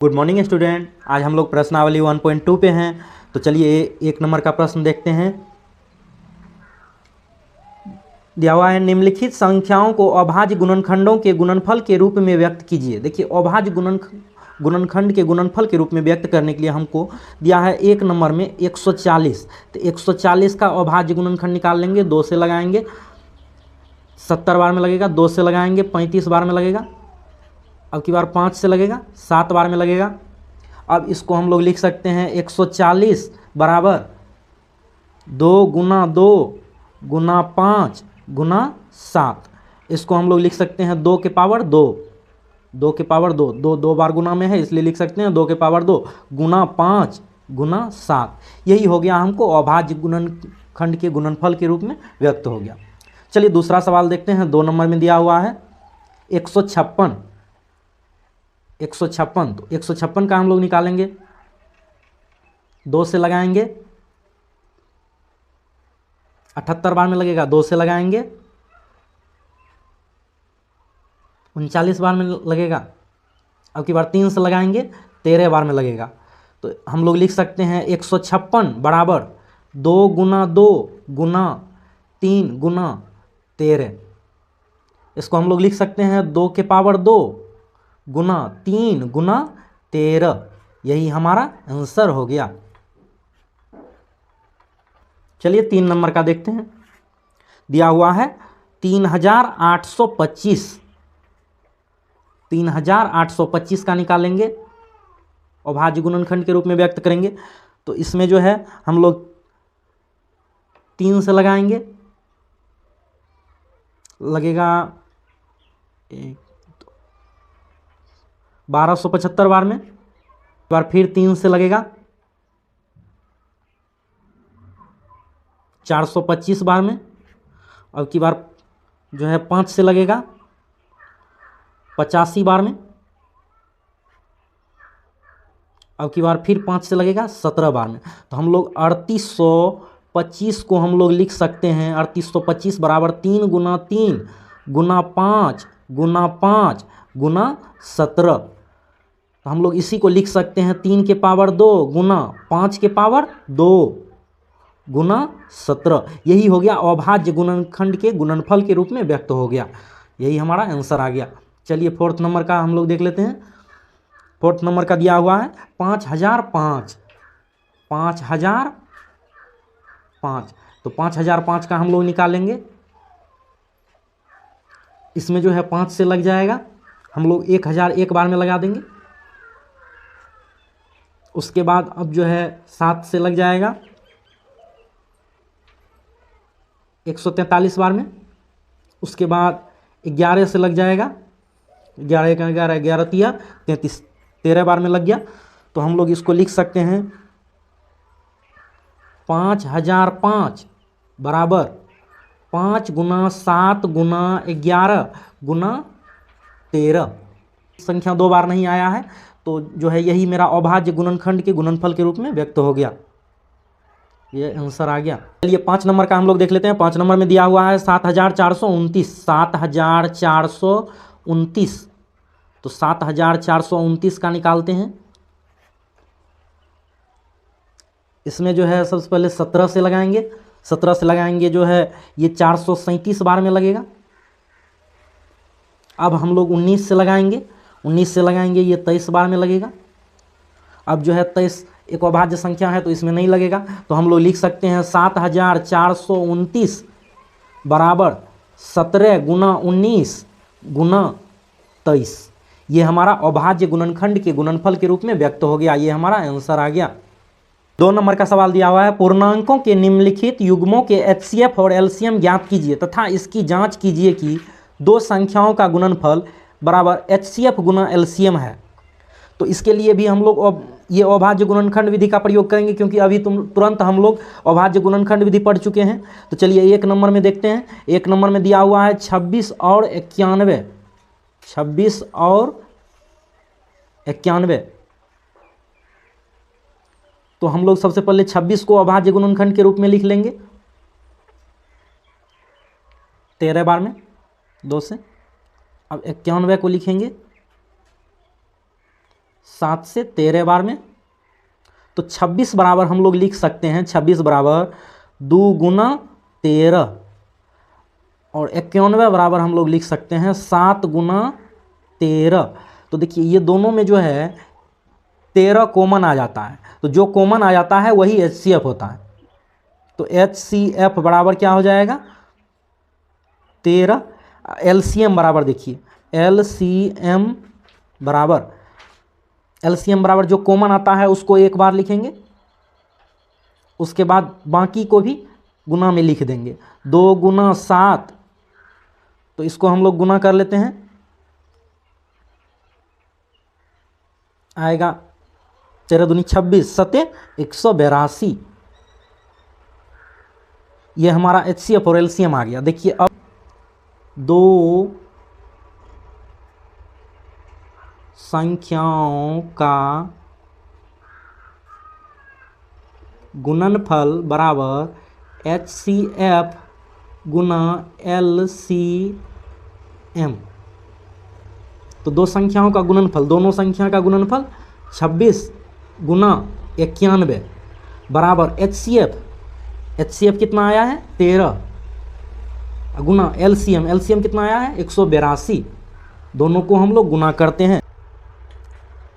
Good morning student. आज हम लोग प्रश्नावली 1.2 पे हैं। तो चलिए एक नंबर का प्रश्न देखते हैं। दिया हुआ है, निम्नलिखित संख्याओं को अभाज्य गुणनखंडों के गुणनफल के रूप में व्यक्त कीजिए। देखिए, अभाज्य गुणनखंड के गुणनफल के रूप में व्यक्त करने के लिए हमको दिया है एक नंबर में 140। तो 140 का अभाज्य गुणनखंड निकाल लेंगे, 2 से लगाएंगे, 70 बार में लगेगा, 2 से लगाएंगे, 35 बार में लगेगा, अब की बार 5 से लगेगा, 7 बार में लगेगा। अब इसको हम लोग लिख सकते हैं 140 बराबर 2 गुना 2 गुना 5 गुना 7। इसको हम लोग लिख सकते हैं 2 के पावर 2, 2 के पावर 2, 2 2 बार गुना में है इसलिए लिख सकते हैं 2 के पावर 2 गुना 5 गुना 7। यही हो गया, हमको अभाज्य गुणनखंड के गुणनफल के रूप में व्यक्त हो गया। चलिए दूसरा सवाल देखते हैं। 2 नंबर में दिया हुआ है 156। 156, तो 156 का हम लोग निकालेंगे, 2 से लगाएंगे, 78 बार में लगेगा, 2 से लगाएंगे, 39 बार में लगेगा, अब की बार 3 से लगाएंगे, 13 बार में लगेगा। तो हम लोग लिख सकते हैं 156 बराबर 2 गुना 2 गुना 3 गुना 13। इसको हम लोग लिख सकते हैं 2 के पावर 2 गुना 3 गुना 13। यही हमारा आंसर हो गया। चलिए 3 नंबर का देखते हैं। दिया हुआ है 3825। 3825 का निकालेंगे, अभाज्य गुणनखंड के रूप में व्यक्त करेंगे। तो इसमें जो है हम लोग 3 से लगाएंगे, लगेगा 1275 बार में, एक बार फिर 3 से लगेगा 425 बार में, अब की बार जो है 5 से लगेगा 85 बार में, अब की बार फिर 5 से लगेगा 17 बार में। तो हम लोग 3825 को हम लोग लिख सकते हैं 3825 बराबर 3 गुना 3 गुना 5 गुना 5 गुना 17। तो हम लोग इसी को लिख सकते हैं 3 के पावर 2 गुना 5 के पावर 2 गुना 17। यही हो गया, अभाज्य गुणनखंड के गुणनफल के रूप में व्यक्त हो गया। यही हमारा आंसर आ गया। चलिए 4th नंबर का हम लोग देख लेते हैं। 4th नंबर का दिया हुआ है 5005। 5005, तो 5005 का हम लोग निकालेंगे। इसमें जो है 5 से लग जाएगा, हम लोग 1000 एक बार में लगा देंगे। उसके बाद अब जो है 7 से लग जाएगा 143 बार में। उसके बाद 11 से लग जाएगा, 11 का 11, 11 तिया 33, 13 बार में लग गया। तो हम लोग इसको लिख सकते हैं 5005 बराबर 5 गुना 7 गुना 11 गुना 13। संख्या 2 बार नहीं आया है, तो जो है यही मेरा अभाज्य गुणनखंड के गुणनफल के रूप में व्यक्त हो गया। ये आंसर आ गया। चलिए 5 नंबर का हम लोग देख लेते हैं। 5 नंबर में दिया हुआ है 7429। 7429, तो 7429 का निकालते हैं। इसमें जो है सबसे पहले 17 से लगाएंगे, 17 से लगाएंगे जो है ये 437 बार में लगेगा। अब हम लोग 19 से लगाएंगे, 19 से लगाएंगे ये 23 बार में लगेगा। अब जो है 23 एक अभाज्य संख्या है तो इसमें नहीं लगेगा, तो हम लोग लिख सकते हैं 7429 बराबर 17 गुना 19 गुना 23। ये हमारा अभाज्य गुणनखंड के गुणनफल के रूप में व्यक्त हो गया। ये हमारा आंसर आ गया। 2 नंबर का सवाल दिया हुआ है, पूर्णांकों के निम्नलिखित युग्मों के एचसीएफ और एलसीएम ज्ञात कीजिए तथा इसकी जांच कीजिए कि 2 संख्याओं का गुणनफल बराबर एचसीएफ गुना एलसीएम है। तो इसके लिए भी हम लोग ये अभाज्य गुणनखंड विधि का प्रयोग करेंगे, क्योंकि अभी तुरंत हम लोग अभाज्य गुणनखंड विधि पढ़ चुके हैं। तो चलिए 1 नंबर में देखते हैं। 1 नंबर में दिया हुआ है 26 और 91। 26 और 91, तो हम लोग सबसे पहले 26 को अभाज्य गुणनखंड के रूप में लिख लेंगे 13 बार में 2 से। अब 91 को लिखेंगे 7 से 13 बार में। तो 26 बराबर हम लोग लिख सकते हैं, 26 बराबर 2 गुना 13, और 91 बराबर हम लोग लिख सकते हैं 7 गुना 13। तो देखिए ये दोनों में जो है 13 कॉमन आ जाता है, तो जो कॉमन आ जाता है वही HCF होता है। तो HCF बराबर क्या हो जाएगा 13। LCM बराबर देखिए LCM बराबर जो कॉमन आता है उसको एक बार लिखेंगे, उसके बाद बाकी को भी गुना में लिख देंगे। 2 गुना 7, तो इसको हम लोग गुना कर लेते हैं, आएगा 13 दूनी 26, 7 182। ये हमारा HCF और LCM आ गया। देखिए अब 2 संख्याओं का गुणनफल बराबर HCF गुना LCM। तो दो संख्याओं का गुणनफल, दोनों संख्या का गुणनफल 26 गुना 91 बराबर HCF कितना आया है 13 गुना LCM कितना आया है 182। दोनों को हम लोग गुना करते हैं।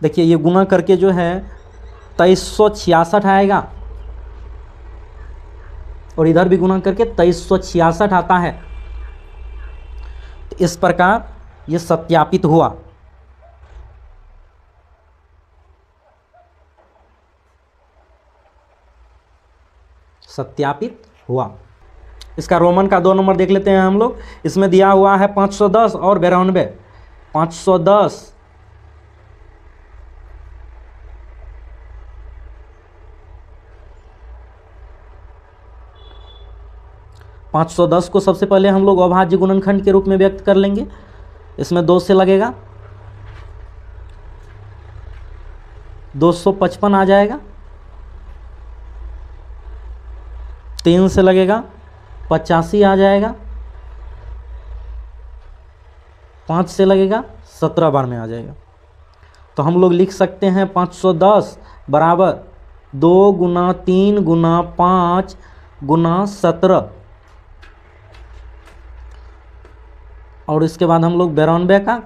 देखिए ये गुना करके जो है 2366 आएगा, और इधर भी गुना करके 2366 आता है। तो इस प्रकार ये सत्यापित हुआ। इसका रोमन का 2 नंबर देख लेते हैं हम लोग। इसमें दिया हुआ है 510 और 92। 510 को सबसे पहले हम लोग अभाज्य गुणनखंड के रूप में व्यक्त कर लेंगे। इसमें 2 से लगेगा 255 आ जाएगा, 3 से लगेगा 85 आ जाएगा, 5 से लगेगा 17 बार में आ जाएगा। तो हम लोग लिख सकते हैं 510 बराबर 2 गुना 3 गुना 5 गुना 17, और इसके बाद हम लोग 92 का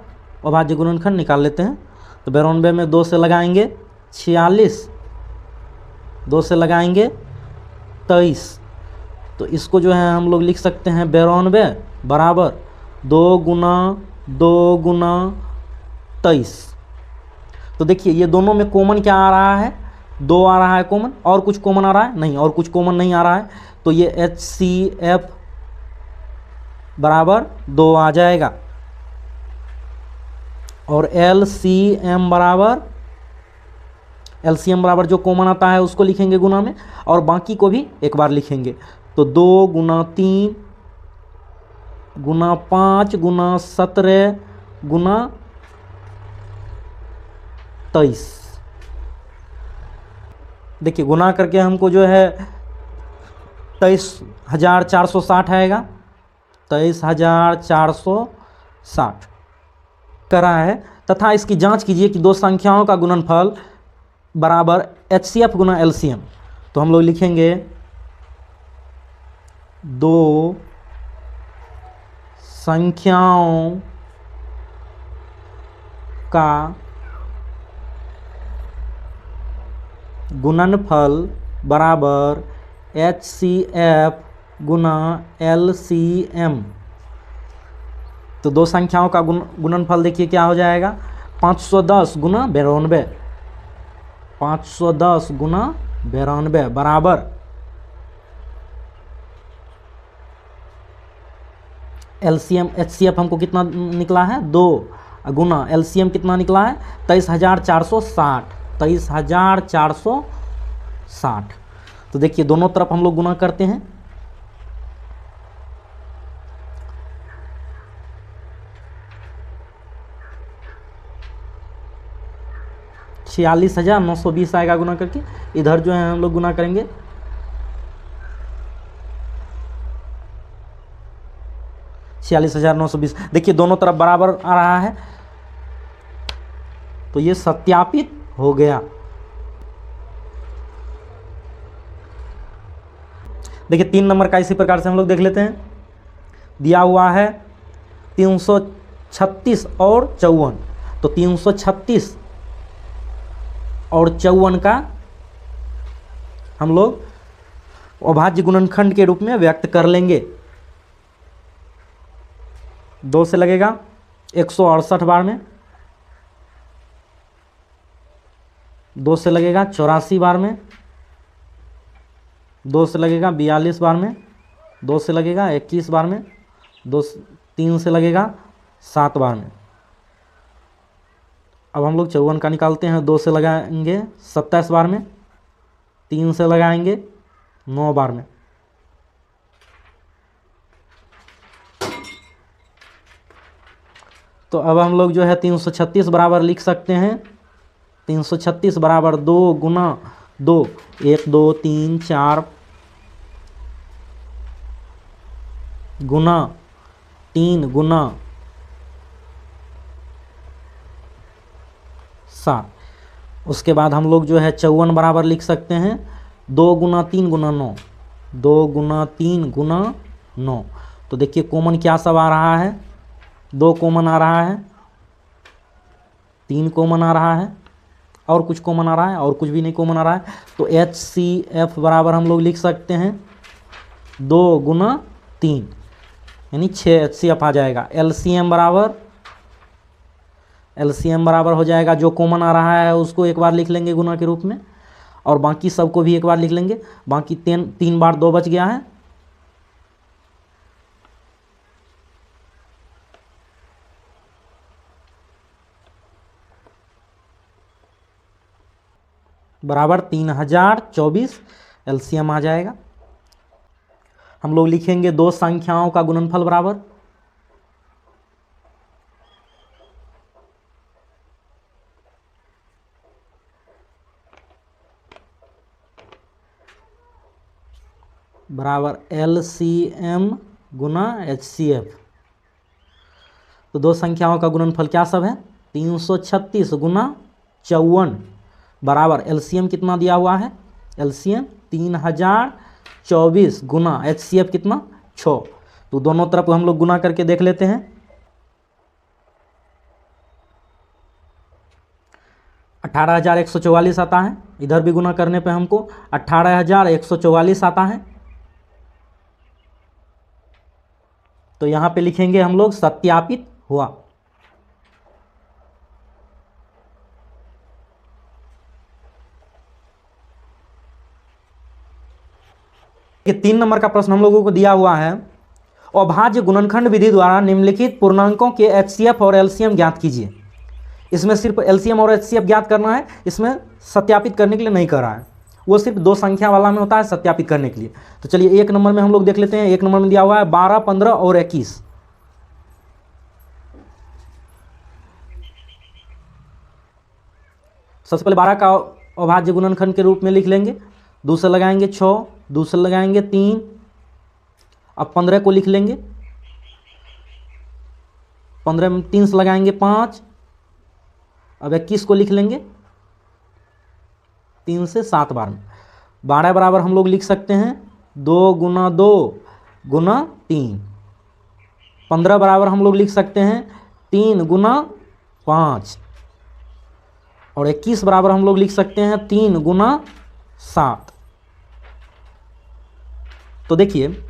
अभाज्य गुणनखंड निकाल लेते हैं। तो 92 में 2 से लगाएंगे 46, 2 से लगाएंगे 23। तो इसको जो है हम लोग लिख सकते हैं 92 बराबर 2 गुना 23। तो देखिए ये दोनों में कॉमन क्या आ रहा है 2 आ रहा है कॉमन, और कुछ कॉमन आ रहा है नहीं, और कुछ कॉमन नहीं आ रहा है। तो ये HCF बराबर 2 आ जाएगा, और LCM बराबर जो कॉमन आता है उसको लिखेंगे गुना में, और बाकी को भी एक बार लिखेंगे। तो 2 गुना 3 गुना 5 गुना 17 गुना 23। देखिए गुना करके हमको जो है 23,460 आएगा, 23,460 करा है। तथा इसकी जांच कीजिए कि दो संख्याओं का गुणनफल बराबर HCF गुना LCM। तो हम लोग लिखेंगे 2 संख्याओं का गुणनफल बराबर HCF गुना LCM। तो दो संख्याओं का गुणनफल देखिए क्या हो जाएगा 510 गुना 92, 510 गुना 92 बराबर LCM HCF हमको कितना निकला है 2 गुना LCM कितना निकला है 23,460, 23,460। तो देखिए दोनों तरफ हम लोग गुना करते हैं। $46,920 आएगा गुना करके। इधर जो है हम लोग गुना करेंगे 46,920। देखिए दोनों तरफ बराबर आ रहा है, तो ये सत्यापित हो गया। देखिए 3 नंबर का इसी प्रकार से हम लोग देख लेते हैं। दिया हुआ है 336 और 54, तो 336 और 54 का हम लोग अभाज्य गुणनखंड के रूप में व्यक्त कर लेंगे। 2 से लगेगा 168 बार में, 2 से लगेगा 84 बार में, 2 से लगेगा 42 बार में, 2 से लगेगा 21 बार में, 3 से लगेगा 7 बार में। अब हम लोग 54 का निकालते हैं। 2 से लगाएंगे 27 बार में, 3 से लगाएंगे 9 बार में। तो अब हम लोग जो है 336 बराबर लिख सकते हैं। 336 बराबर 2 गुना 2, 1 2 3 4 गुना 3 गुना 7। उसके बाद हम लोग जो है 54 बराबर लिख सकते हैं 2 गुना 3 गुना 9, 2 गुना 3 गुना 9। तो देखिए कॉमन क्या सब आ रहा है, 2 कॉमन आ रहा है, 3 कॉमन आ रहा है, और कुछ कॉमन आ रहा है, और कुछ भी नहीं कॉमन आ रहा है। तो HCF बराबर हम लोग लिख सकते हैं 2 गुना 3, यानी 6 HCF आ जाएगा। LCM बराबर हो जाएगा, जो कॉमन आ रहा है उसको एक बार लिख लेंगे गुना के रूप में, और बाकी सबको भी एक बार लिख लेंगे। बाकी 3 बार 2 बच गया है। बराबर 3024 LCM आ जाएगा। हम लोग लिखेंगे 2 संख्याओं का गुणनफल बराबर LCM गुना HCF। तो 2 संख्याओं का गुणनफल क्या सब है, 336 गुना 54 बराबर LCM कितना दिया हुआ है, LCM 3024 गुना HCF कितना 6। तो दोनों तरफ हम लोग गुना करके देख लेते हैं। 18,144 आता है। इधर भी गुना करने पे हमको 18,144 आता है। तो यहां पे लिखेंगे हम लोग सत्यापित हुआ। ये 3 नंबर का प्रश्न हम लोगों को दिया हुआ है, अभाज्य गुणनखंड विधि द्वारा निम्नलिखित पूर्णांकों के HCF और LCM ज्ञात कीजिए। इसमें सिर्फ LCM और HCF ज्ञात करना है, इसमें सत्यापित करने के लिए नहीं कर रहा है। वो सिर्फ 2 संख्या वाला में होता है सत्यापित करने के लिए। तो चलिए 1 नंबर में हम लोग देख लेते हैं। 1 नंबर में दिया हुआ है 12, 15 और 21। सबसे पहले 12 का अभाज्य गुणनखंड के रूप में लिख लेंगे। 2 से लगाएंगे 6, 2 से लगाएंगे 3। अब 15 को लिख लेंगे। 15 में 3 से लगाएंगे 5। अब 21 को लिख लेंगे 3 से 7 बार में। 12 बराबर हम लोग लिख सकते हैं 2 गुना 2 गुना 3। 15 बराबर हम लोग लिख सकते हैं 3 गुना 5। और 21 बराबर हम लोग लिख सकते हैं 3 गुना 7। तो देखिए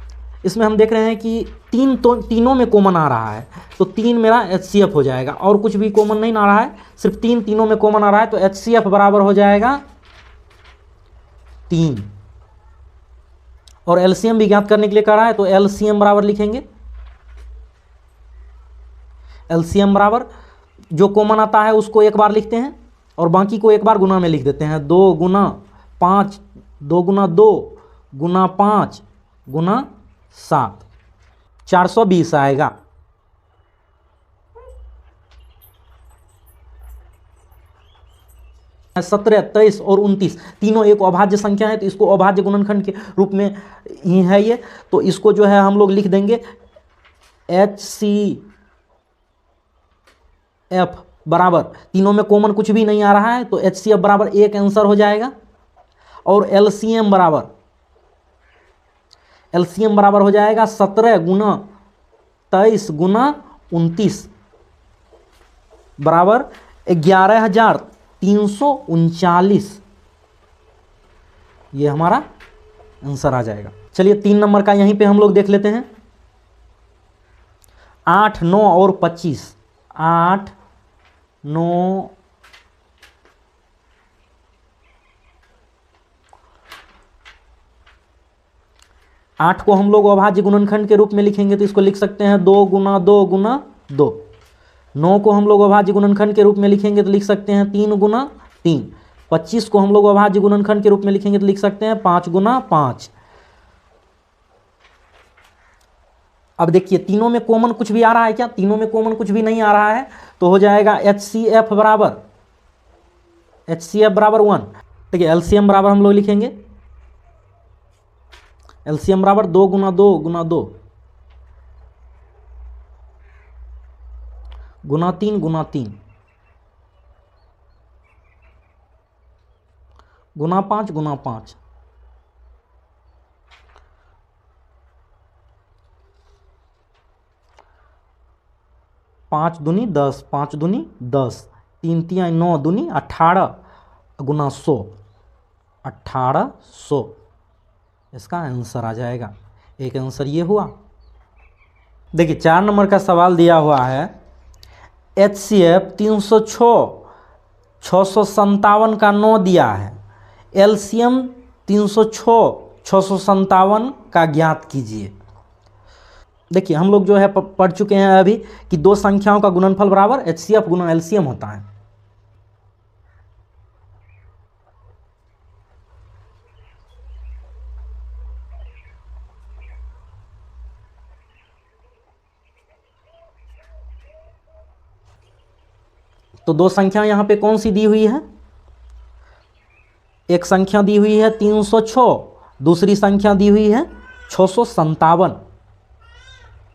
इसमें हम देख रहे हैं कि तीनों में कॉमन आ रहा है, तो 3 मेरा HCF हो जाएगा, और कुछ भी कॉमन नहीं आ रहा है, सिर्फ 3 तीनों में कॉमन आ रहा है। तो HCF बराबर हो जाएगा 3। और LCM भी ज्ञात करने के लिए कह रहा है, तो LCM बराबर लिखेंगे। LCM बराबर जो कॉमन आता है उसको एक बार लिखते हैं, और बाकी को एक बार गुना में लिख देते हैं। 2 गुना 5, 2 गुना 2 गुना 5 गुना 7, 420 आएगा। सत्रह, 23 और 29 तीनों एक अभाज्य संख्या है, तो इसको अभाज्य गुणनखंड के रूप में ही है ये। तो इसको जो है हम लोग लिख देंगे HCF बराबर, तीनों में कॉमन कुछ भी नहीं आ रहा है तो HCF बराबर 1 आंसर हो जाएगा। और LCM बराबर हो जाएगा 17 गुना 23 गुना 29 बराबर 11,339। ये हमारा आंसर आ जाएगा। चलिए 3 नंबर का यहीं पे हम लोग देख लेते हैं। 8, 9 और 25। 8, 9 8 को हम लोग अभाज्य गुणनखंड के रूप में लिखेंगे तो इसको लिख सकते हैं 2 गुना 2 गुना 2। 9 को हम लोग अभाज्य गुणनखंड के रूप में लिखेंगे तो लिख सकते हैं 3 गुना 3। 25 को हम लोग अभाज्य गुणनखंड के रूप में लिखेंगे तो लिख सकते हैं 5 गुना 5। अब देखिए तीनों में कॉमन कुछ भी आ रहा है क्या? तीनों में कॉमन कुछ भी नहीं आ रहा है तो हो जाएगा HCF बराबर 1। देखिए LCM बराबर हम लोग लिखेंगे, LCM बराबर 2 गुना 2 गुना 2 गुना 3 गुना 3 गुना 5 गुना 5। 5 दूनी 10, 5 दूनी 10, 3 तियाँ 9 दूनी 18 गुना 100, 1800 इसका आंसर आ जाएगा। एक आंसर ये हुआ। देखिए 4 नंबर का सवाल दिया हुआ है HCF 306 657 का 9 दिया है, LCM 306 657 का ज्ञात कीजिए। देखिए हम लोग जो है पढ़ चुके हैं अभी कि दो संख्याओं का गुणनफल बराबर HCF गुना LCM होता है। तो दो संख्या यहाँ पे कौन सी दी हुई है? एक संख्या दी हुई है 306, दूसरी संख्या दी हुई है 657।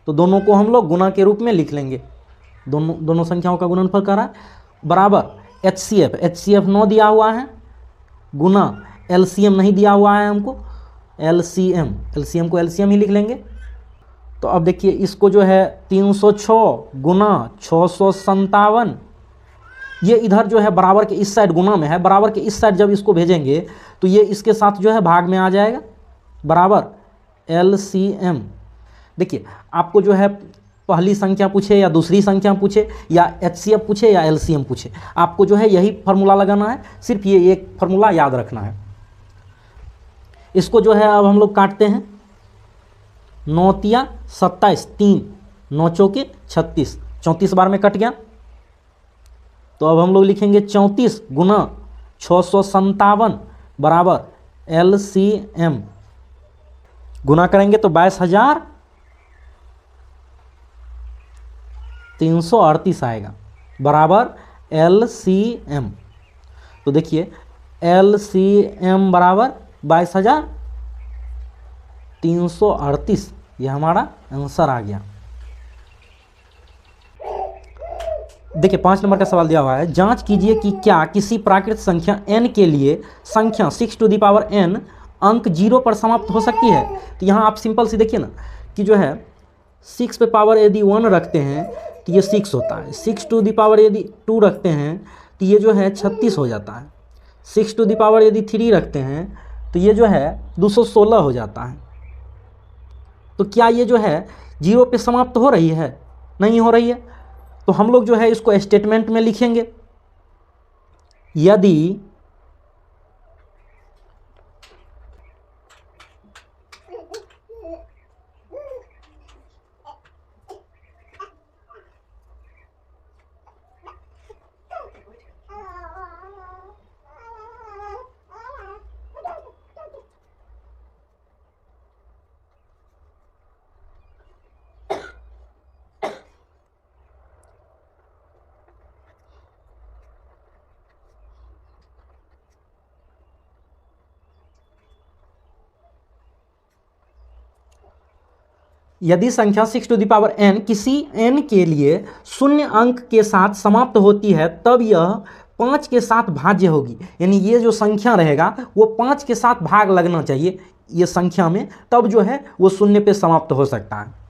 तो दोनों को हम लोग गुना के रूप में लिख लेंगे। दोनों संख्याओं का गुणनफल कर रहा है बराबर HCF 9 दिया हुआ है गुना LCM नहीं दिया हुआ है हमको, LCM को LCM ही लिख लेंगे। तो अब देखिए इसको जो है 306 गुना 657, ये इधर जो है बराबर के इस साइड गुना में है, बराबर के इस साइड जब इसको भेजेंगे तो ये इसके साथ जो है भाग में आ जाएगा बराबर LCM। देखिए आपको जो है पहली संख्या पूछे या दूसरी संख्या पूछे या HCF पूछे या LCM पूछे, आपको जो है यही फार्मूला लगाना है, सिर्फ ये एक फार्मूला याद रखना है। इसको जो है अब हम लोग काटते हैं। 9 तिया 27, 3 9 चौके 36, 34 बार में कट गया। तो अब हम लोग लिखेंगे 34 गुना 657 बराबर LCM। गुना करेंगे तो 22,338 आएगा बराबर LCM। तो देखिए LCM बराबर 22,338, ये हमारा आंसर आ गया। देखिए 5 नंबर का सवाल दिया हुआ है, जांच कीजिए कि क्या किसी प्राकृत संख्या n के लिए संख्या 6 टू द पावर n अंक 0 पर समाप्त हो सकती है। तो यहाँ आप सिंपल सी देखिए ना कि जो है 6 पे पावर यदि 1 रखते हैं तो ये 6 होता है, 6 टू द पावर यदि 2 रखते हैं तो ये जो है 36 हो जाता है, 6 टू द पावर यदि 3 रखते हैं तो ये जो है 216 हो जाता है। तो क्या ये जो है 0 पे समाप्त हो रही है? नहीं हो रही है। तो हम लोग जो है इसको स्टेटमेंट में लिखेंगे, यदि यदि संख्या 6 टू द पावर n किसी n के लिए शून्य अंक के साथ समाप्त होती है तब यह 5 के साथ भाज्य होगी। यानी ये जो संख्या रहेगा वो 5 के साथ भाग लगना चाहिए ये संख्या में, तब जो है वो शून्य पे समाप्त हो सकता है।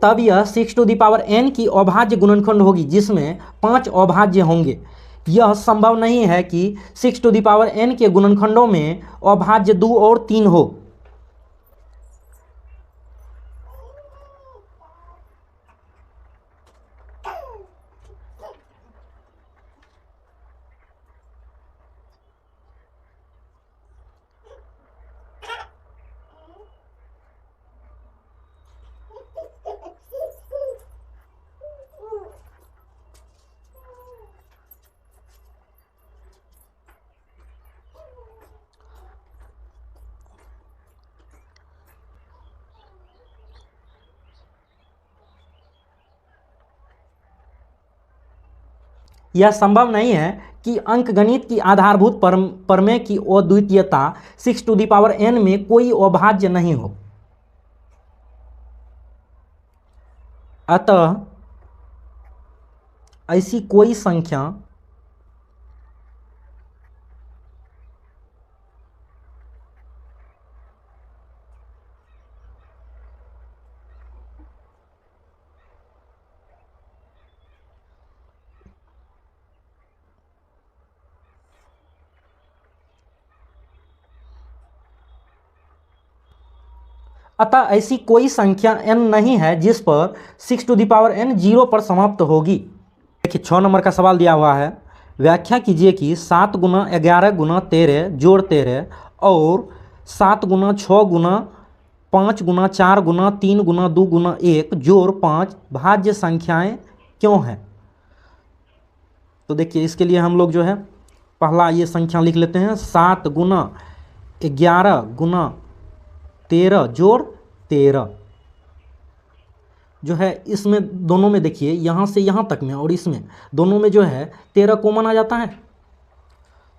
तब यह 6 टू द पावर n की अभाज्य गुणनखंड होगी जिसमें 5 अभाज्य होंगे। यह संभव नहीं है कि 6 टू द पावर n के गुणनखंडों में अभाज्य 2 और 3 हो। यह संभव नहीं है कि अंकगणित की आधारभूत प्रमेय की अद्वितीयता 6 टू द पावर n में कोई अभाज्य नहीं हो। अतः ऐसी कोई संख्या n नहीं है जिस पर 6 टू द पावर n 0 पर समाप्त होगी। देखिए 6 नंबर का सवाल दिया हुआ है, व्याख्या कीजिए कि 7 गुना 11 गुना 13 जोड़ 13 और 7 गुना 6 गुना 5 गुना 4 गुना 3 गुना 2 गुना 1 जोड़ 5 भाज्य संख्याएं क्यों हैं। तो देखिए इसके लिए हम लोग जो है पहला ये संख्या लिख लेते हैं, 7 गुना 11 गुना 13 जोड़ 13 जो है इसमें दोनों में देखिए यहाँ से यहाँ तक में और इसमें दोनों में जो है 13 कॉमन आ जाता है,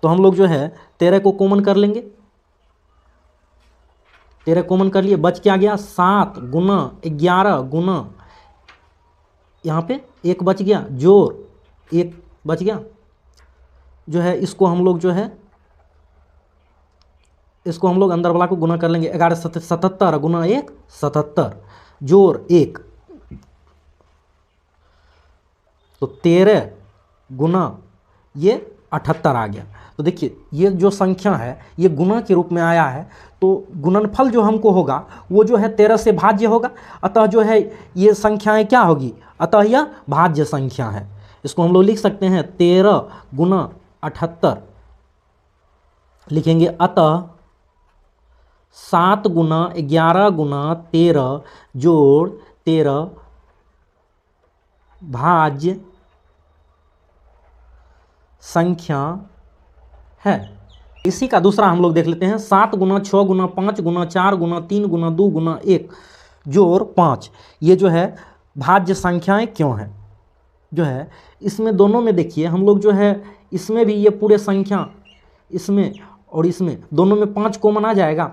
तो हम लोग जो है 13 को कॉमन कर लेंगे। 13 कॉमन कर लिए, बच क्या गया 7 गुना 11 गुना यहाँ पे 1 बच गया जोड़ 1 बच गया, जो है इसको हम लोग जो है इसको हम लोग अंदर वाला को गुना कर लेंगे। 11 77 गुना 1 77 जोड़ 1, तो 13 गुना ये 78 आ गया। तो देखिए ये जो संख्या है ये गुना के रूप में आया है, तो गुणनफल जो हमको होगा वो जो है 13 से भाज्य होगा, अतः जो है ये संख्याएं क्या होगी, अतः यह भाज्य संख्या है। इसको हम लोग लिख सकते हैं 13 गुना 78 लिखेंगे, अतः 7 गुना 11 गुना 13 जोड़ 13 भाज्य संख्या है। इसी का दूसरा हम लोग देख लेते हैं, 7 गुना 6 गुना 5 गुना 4 गुना 3 गुना 2 गुना 1 जोड़ 5, ये जो है भाज्य संख्याएं क्यों हैं। जो है इसमें दोनों में देखिए हम लोग जो है इसमें भी ये पूरे संख्या इसमें और इसमें दोनों में 5 कॉमन आ जाएगा,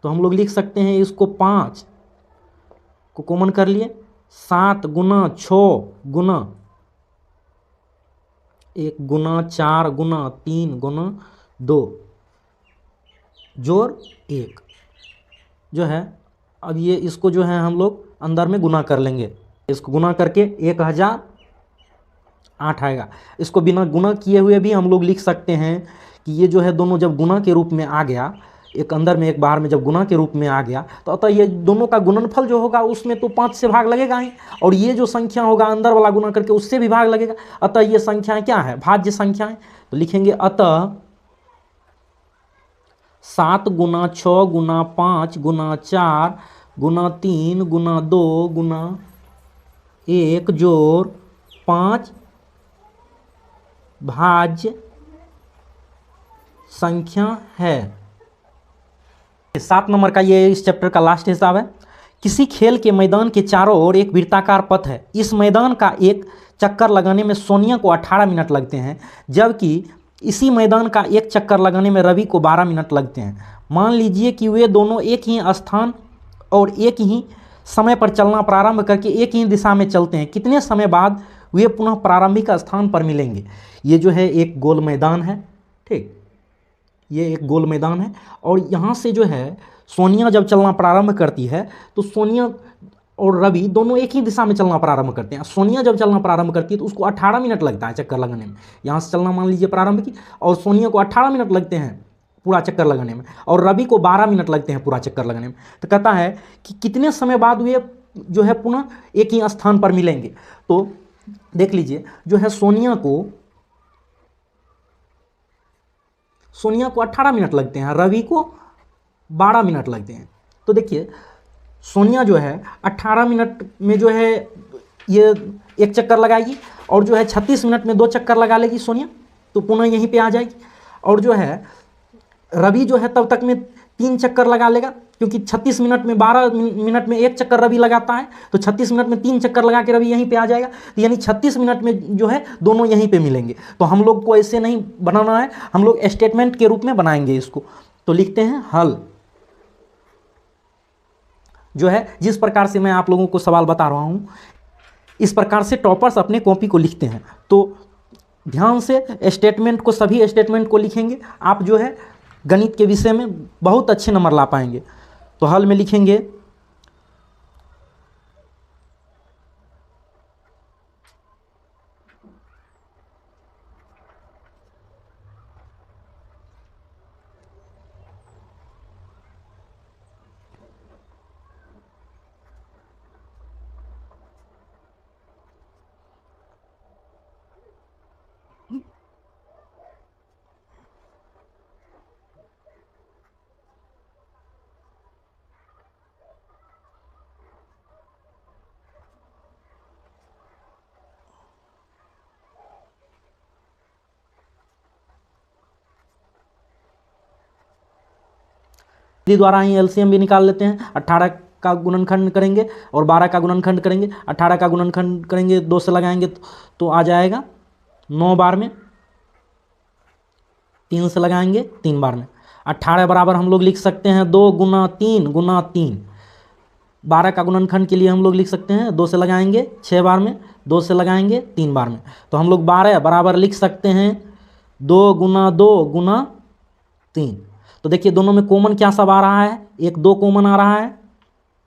तो हम लोग लिख सकते हैं इसको 5 को कॉमन कर लिए, 7 गुना 6 गुना 1 गुना 4 गुना 3 गुना 2 जोड़ 1 जो है। अब ये इसको जो है हम लोग अंदर में गुना कर लेंगे, इसको गुना करके 8 आएगा। इसको बिना गुना किए हुए भी हम लोग लिख सकते हैं कि ये जो है दोनों जब गुना के रूप में आ गया, एक अंदर में एक बाहर में जब गुना के रूप में आ गया, तो अतः ये दोनों का गुणनफल जो होगा उसमें तो 5 से भाग लगेगा ही, और ये जो संख्या होगा अंदर वाला गुना करके उससे भी भाग लगेगा। अतः ये संख्याएं क्या है, भाज्य संख्याएं। तो लिखेंगे अतः 7 गुना 6 गुना 5 गुना 4 गुना 3 गुना 2 गुना 1 जोड़ 5 भाज्य संख्या है। 7 नंबर का ये इस चैप्टर का लास्ट हिसाब है। किसी खेल के मैदान के चारों ओर एक वृत्ताकार पथ है। इस मैदान का एक चक्कर लगाने में सोनिया को 18 मिनट लगते हैं, जबकि इसी मैदान का एक चक्कर लगाने में रवि को 12 मिनट लगते हैं। मान लीजिए कि वे दोनों एक ही स्थान और एक ही समय पर चलना प्रारंभ करके एक ही दिशा में चलते हैं। कितने समय बाद वे पुनः प्रारंभिक स्थान पर मिलेंगे। ये जो है एक गोल मैदान है, ठीक, ये एक गोल मैदान है, और यहाँ से जो है सोनिया जब चलना प्रारंभ करती है तो सोनिया और रवि दोनों एक ही दिशा में चलना प्रारंभ करते हैं। सोनिया जब चलना प्रारंभ करती है तो उसको 18 मिनट लगता है चक्कर लगाने में। यहाँ से चलना मान लीजिए प्रारंभ की, और सोनिया को 18 मिनट लगते हैं पूरा चक्कर लगाने में, और रवि को 12 मिनट लगते हैं पूरा चक्कर लगाने में। तो कहता है कि कितने समय बाद वे जो है पुनः एक ही स्थान पर मिलेंगे। तो देख लीजिए, जो है सोनिया को 18 मिनट लगते हैं, रवि को 12 मिनट लगते हैं। तो देखिए सोनिया जो है 18 मिनट में जो है ये एक चक्कर लगाएगी, और जो है 36 मिनट में 2 चक्कर लगा लेगी सोनिया, तो पुनः यहीं पे आ जाएगी। और जो है रवि जो है तब तक में 3 चक्कर लगा लेगा, क्योंकि 36 मिनट में 12 मिनट में एक चक्कर रवि लगाता है, तो 36 मिनट में 3 चक्कर लगा के रवि यहीं पे आ जाएगा। तो यानी 36 मिनट में जो है दोनों यहीं पे मिलेंगे। तो हम लोग को ऐसे नहीं बनाना है, हम लोग स्टेटमेंट के रूप में बनाएंगे इसको। तो लिखते हैं हल। जो है जिस प्रकार से मैं आप लोगों को सवाल बता रहा हूँ, इस प्रकार से टॉपर्स अपने कॉपी को लिखते हैं। तो ध्यान से स्टेटमेंट को, सभी स्टेटमेंट को लिखेंगे, आप जो है गणित के विषय में बहुत अच्छे नंबर ला पाएंगे। तो हल में लिखेंगे द्वारा ही एलसीएम भी निकाल लेते हैं। 18 का गुणनखंड करेंगे और 12 का गुणनखंड करेंगे। 18 का गुणनखंड करेंगे, 2 से लगाएंगे तो आ जाएगा 9 बार में, 3 से लगाएंगे 3 बार में। 18 बराबर हम लोग लिख सकते हैं 2 गुना 3 गुना 3। 12 का गुणनखंड के लिए हम लोग लिख सकते हैं 2 से लगाएंगे 6 बार में, 2 से लगाएंगे 3 बार में। तो हम लोग 12 बराबर लिख सकते हैं 2 गुना 2 गुना 3। तो देखिए दोनों में कॉमन क्या सब आ रहा है, एक 2 कॉमन आ रहा है,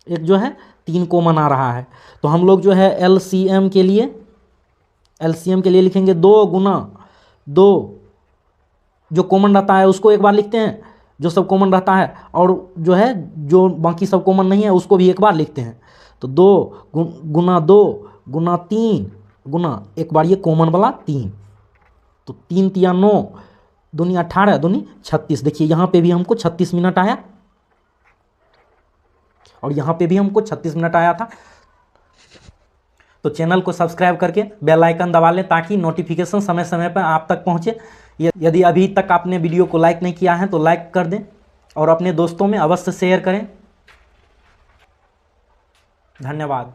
एक जो है 3 कॉमन आ रहा है। तो हम लोग जो है एलसीएम के लिए लिखेंगे 2 गुना 2, जो कॉमन रहता है उसको एक बार लिखते हैं, जो सब कॉमन रहता है, और जो है जो बाकी सब कॉमन नहीं है उसको भी एक बार लिखते हैं। तो 2 गुना 2 गुना 3 गुना एक बार ये कॉमन वाला 3, तो 3 तिया 9, दूनी 18, दूनी 36। देखिए यहाँ पे भी हमको 36 मिनट आया, और यहाँ पे भी हमको 36 मिनट आया था। तो चैनल को सब्सक्राइब करके बेल आइकन दबा लें ताकि नोटिफिकेशन समय समय पर आप तक पहुँचे। यदि अभी तक आपने वीडियो को लाइक नहीं किया है तो लाइक कर दें, और अपने दोस्तों में अवश्य शेयर करें। धन्यवाद।